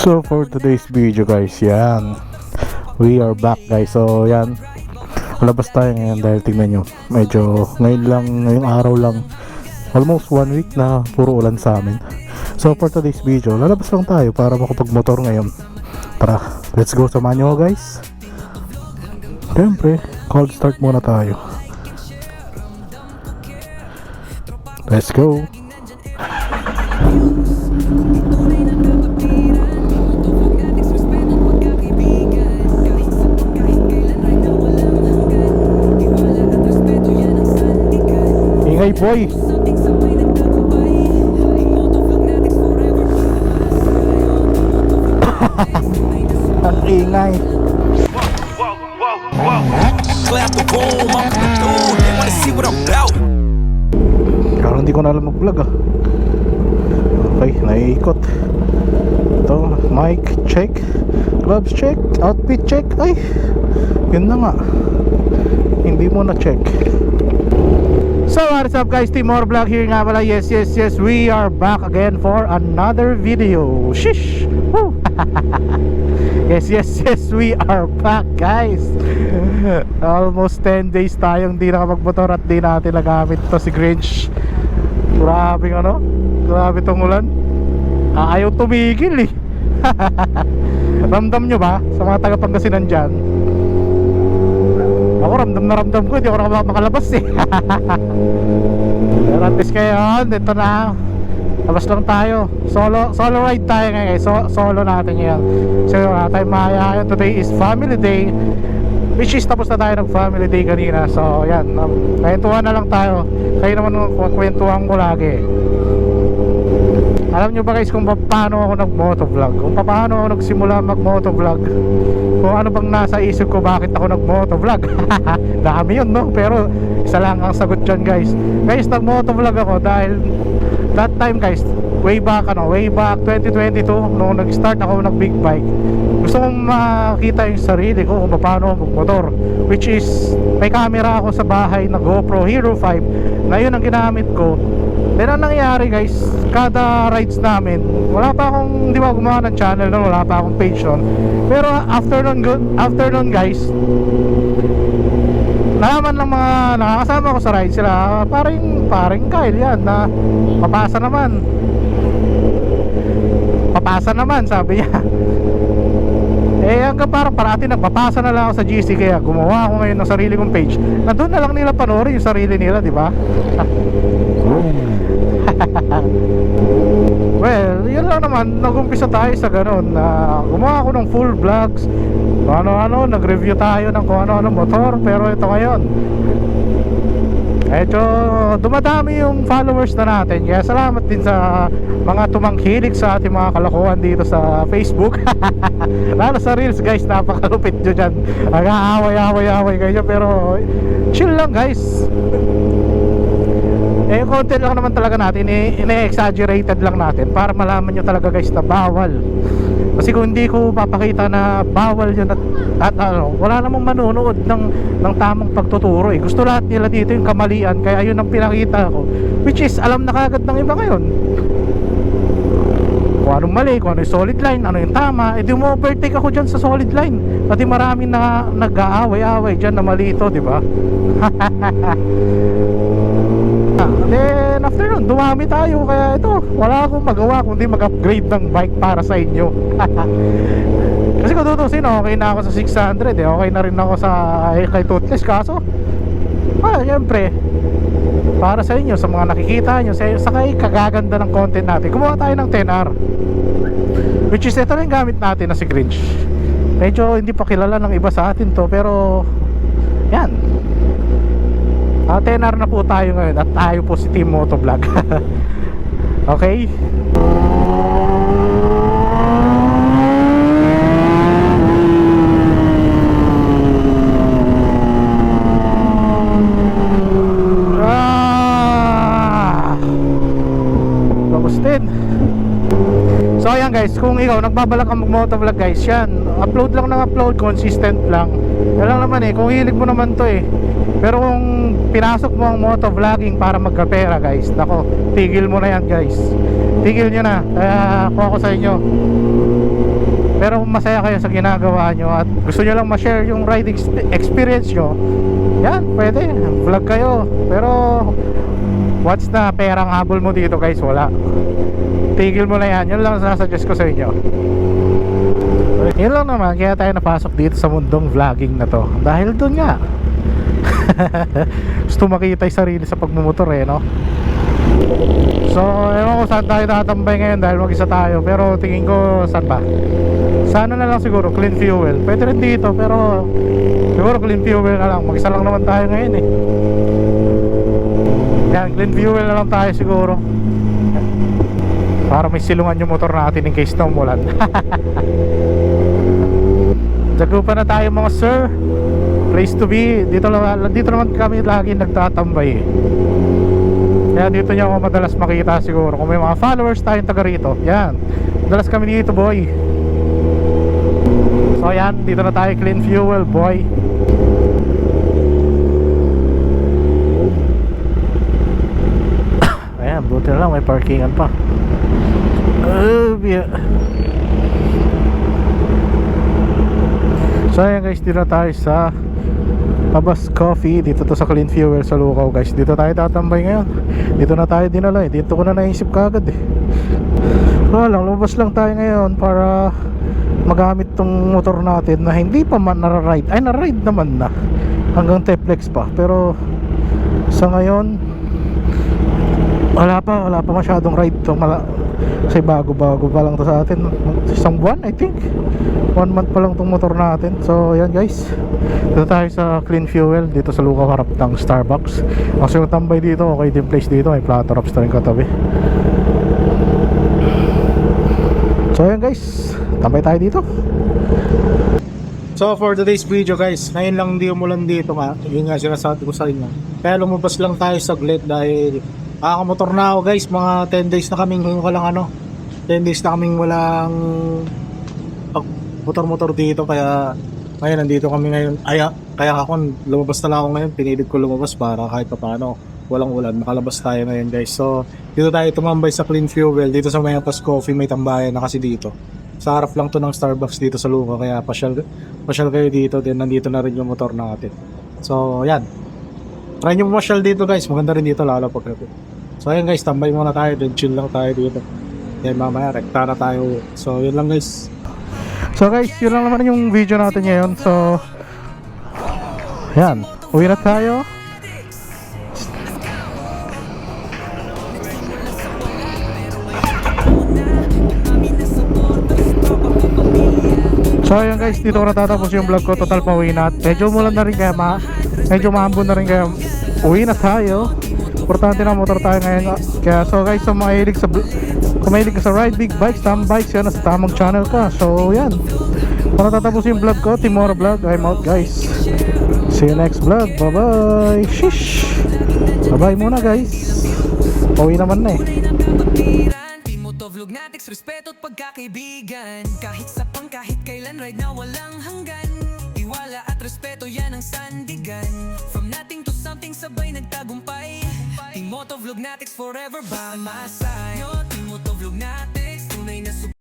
So for today's video guys, yan, we are back guys. So yan, labas tayo ngayon dahil tingnan nyo, medyo ngayon lang, ngayong araw lang, almost 1 week na puro ulan sa amin. So for today's video, lalabas lang tayo para makapagmotor ngayon. Tara, let's go, samahan nyo guys. Siyempre, cold start muna tayo. Let's go. Ingay boy. Ang ingay. Parang hindi ko na alam mag-vlog ah. Okay, naiikot. Ito, mic check, gloves check, outfit check. Ay, yun na nga, hindi mo na check. So what's up guys, Team More Vlog here nga pala. Yes, we are back again for another video. Shish. Woo. Yes, we are back guys. Almost 10 days tayong di nakapagmotor at di natin nagamit to si Grinch. Grabe ano, grabe tong ulan. Ayaw tumigil eh. Ramdam nyo ba sa mga taga Pangasinan dyan? Ako ramdam ko, hindi ako makalabas eh. Pero at least ngayon, dito na, labas lang tayo. Solo ride tayo ngayon guys. Solo natin ngayon. So wala tayong mahayayan. Today is family day, which is tapos na tayo ng family day kanina. So yan, kwentuhan na lang tayo. Kayo naman kwentuhan ko lagi. Alam nyo ba guys kung paano ako nag-motovlog? Kung paano ako nagsimula mag-motovlog? Kung ano bang nasa isip ko bakit ako nag-motovlog? Dami yun no? Pero isa lang ang sagot dyan guys. Guys, nag-motovlog ako dahil that time guys, way back 2022 nung nag-start ako nag-big bike, gusto kong makita yung sarili ko kung paano ako mag-motor, which is may camera ako sa bahay na GoPro Hero 5 na yun ang ginamit ko. Then ang nangyari guys, kada rides namin, wala pa akong, hindi ba gumawa ng channel nun, wala pa akong page nun. Pero after nun guys, nalaman ng mga nakakasama ko sa ride, sila paring Kyle yan na papasa naman sabi niya. Eh hanggang parang parati nagpapasa na lang ako sa GC, kaya gumawa ako ngayon ng sarili kong page na doon na lang nila panoorin yung sarili nila, di ba? Well, yun lang naman, nag-umpisa tayo sa ganun na gumawa ako ng full vlogs, ano-ano, nag-review tayo ng kung ano-ano motor. Pero ito ngayon, medyo dumadami yung followers na natin, kaya salamat din sa mga tumangkilik sa ating mga kalokohan dito sa Facebook. Lalo sa Reels guys, napakalupit nyo dyan, nag-aaway kayo, pero chill lang guys. Eh, content lang naman talaga natin, ine-exaggerated lang natin para malaman nyo talaga guys na bawal. Kasi kung hindi ko papakita na bawal yun at ano, wala namang manonood ng tamang pagtuturo eh. Gusto lahat nila dito yung kamalian, kaya yun ang pinakita ko, which is alam na kagad ng iba ngayon kung anong mali, kung ano yung solid line, ano yung tama. Eh di mo overtake ako dyan sa solid line, pati marami na nag-aaway-aaway dyan na mali ito, di ba? Then after nun, dumami tayo, kaya ito, wala akong magawa kundi mag-upgrade ng bike para sa inyo. Kasi kung tutusin, okay na ako sa 600 eh, okay na rin ako sa kay Toothless. Kaso syempre para sa inyo, sa mga nakikita nyo, sa kagaganda ng content natin, gumawa tayo ng 10R, which is ito na yung gamit natin na si Grinch. Medyo hindi pa kilala ng iba sa atin to, pero yan, 10R na po tayo ngayon at tayo po si Team Motovlog. Okay. Tapos din. So ayan guys, kung ikaw nagbabalak kang mag-motovlog guys, yan, upload lang ng upload, consistent lang. Yan lang naman eh, kung hilig mo naman to eh. Pero kung pinasok mo ang motovlogging para magkapera guys, nako, tigil mo na yan guys. tigil nyo na. Kaya kuha ko sa inyo. Pero kung masaya kayo sa ginagawa nyo at gusto nyo lang ma-share yung riding experience nyo, yan, pwede, vlog kayo. Pero once na perang habol mo dito guys, wala. Tigil mo na yan. Yun lang sasuggest ko sa inyo. Yun lang naman, kaya tayo napasok dito sa mundong vlogging na to. Dahil dun nga gusto makita yung sarili sa pagmumotor eh, no? So, ewan ko saan tayo tatambay ngayon dahil mag-isa tayo. Pero tingin ko, saan ba? Sana na lang siguro, clean fuel. Pwede rin dito, pero siguro clean fuel na lang. Mag-isa lang naman tayo ngayon eh. Yan, clean fuel na lang tayo siguro. Para may silungan yung motor natin in case na umulan. Jagupa na tayo mga sir. Place to be. Dito naman kami lagi nagtatambay eh. Kaya dito nyo ako madalas makita siguro. Kung may mga followers tayong taga rito, yan, madalas kami dito boy. So yan, dito na tayo, clean fuel boy. Ayan, buti na lang may parkingan pa. So ayan guys, dito na tayo sa Abas Coffee. Dito to sa Clean Fuel sa Lucao guys. Dito tayo tatambay ngayon. Dito na tayo dinala eh. Dito ko na naisip kagad eh. Wala lang, lumabas lang tayo ngayon para magamit tong motor natin na hindi pa man nararide. Ay, nararide naman na hanggang Teplex pa. Pero sa ngayon wala pa masyadong ride to. Kasi bago pa lang to sa atin. Isang buwan I think. 1 month pa lang tong motor natin. So yan guys, dito tayo sa Clean Fuel dito sa Lucao, harap ng Starbucks. Kasi yung tambay dito, okay din place dito. May Plato Wraps na rin katabi. So yan guys, tambay tayo dito. So for today's video guys, ngayon lang hindi umulan dito nga. Yun nga sinasabi ko sa inyo. Kaya lumabas lang tayo saglit dahil kakamotor na ako guys. Mga 10 days na kaming walang 10 days na kaming walang motor dito. Kaya ngayon nandito kami ngayon. Kaya ako lumabas na lang ako ngayon. Pinilit ko lumabas para kahit pa paano walang ulan, makalabas tayo ngayon guys. So dito tayo tumambay sa Clean Fuel dito sa Mayabas Coffee. May tambayan na kasi dito. Sa harap lang to ng Starbucks dito sa Lucao. Kaya pasyal kayo dito. Then nandito na rin yung motor natin. So yan, try nyo masyal dito guys. Maganda rin dito lalo pag gabi. So ayan guys, tambay muna tayo. Then chill lang tayo dito. Then mamaya rekta na tayo. So yun lang guys. So guys, yun lang naman yung video natin ngayon. So yan, uwi na tayo. So ayun guys, dito ko natatapos yung vlog ko. Total pauwi na. Medyo umulan na rin kaya medyo maambon na rin kaya uwi na tayo. Importante na motor tayo ngayon. Kaya so guys, kung mahilig ka sa ride big bikes, tam bikes, yan, nasa tamang channel ka. So yan, para tatapos yung vlog ko, Timora Vlog. I'm out guys. See you next vlog. Bye bye. Shish. Bye bye muna guys. Pauwi naman na eh. Motovlog natin, respeto at pagkakaibigan. Kahit sapang, kahit kailan, ride na walang hanggan. Tiwala at respeto, yan ang sandigan. From nothing to something, sabay nagtagumpay. Team Motovlog natin forever by my side. Team Motovlog natin, tunay na